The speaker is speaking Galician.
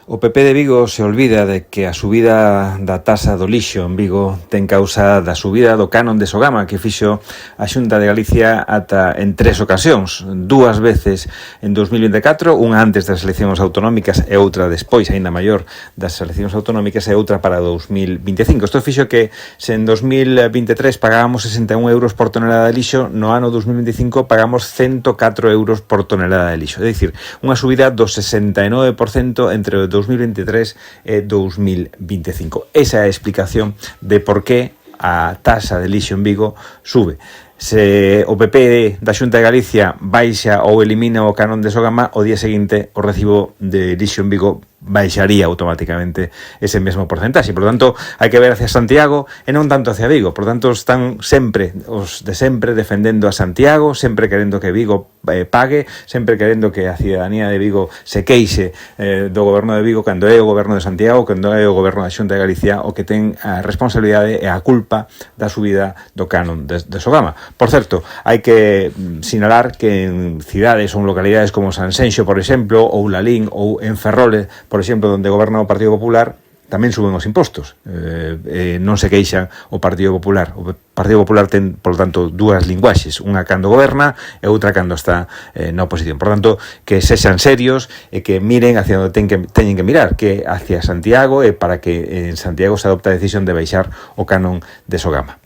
O PP de Vigo se olvida de que a subida da taxa do lixo en Vigo ten causa da subida do canon de Sogama que fixo a Xunta de Galicia ata en 3 ocasións, 2 veces en 2024, unha antes das eleccións autonómicas e outra despois, aínda maior, das eleccións autonómicas e outra para 2025. Isto fixo que se en 2023 pagábamos 61 euros por tonelada de lixo, no ano 2025 pagamos 104 euros por tonelada de lixo. É dicir, unha subida do 69% entre o 2023 e 2025. Esa é a explicación de por que a taxa de lixo en Vigo sube. Se o PP da Xunta de Galicia baixa ou elimina o canon de Sogama, o día seguinte o recibo de lixo en Vigo baixaría automáticamente ese mesmo porcentaxe. Por tanto, hai que ver hacia Santiago e non tanto hacia Vigo. Por tanto, están sempre, os de sempre, defendendo a Santiago, sempre querendo que Vigo pague, sempre querendo que a cidadanía de Vigo se queixe do goberno de Vigo cando é o goberno de Santiago, cando é o goberno da Xunta de Galicia o que ten a responsabilidade e a culpa da subida do canon de Sogama. Por certo, hai que sinalar que en cidades ou localidades como Sanxenxo, por exemplo, ou Lalín ou en Ferrol, por exemplo, onde goberna o Partido Popular, tamén suben os impostos. Non se queixan o Partido Popular. O Partido Popular ten, por tanto, dúas linguaxes, unha cando goberna e outra cando está na oposición. Por tanto, que sexan serios e que miren hacia onde teñen que mirar, que hacia Santiago, e para que en Santiago se adopte a decisión de baixar o canon de Sogama.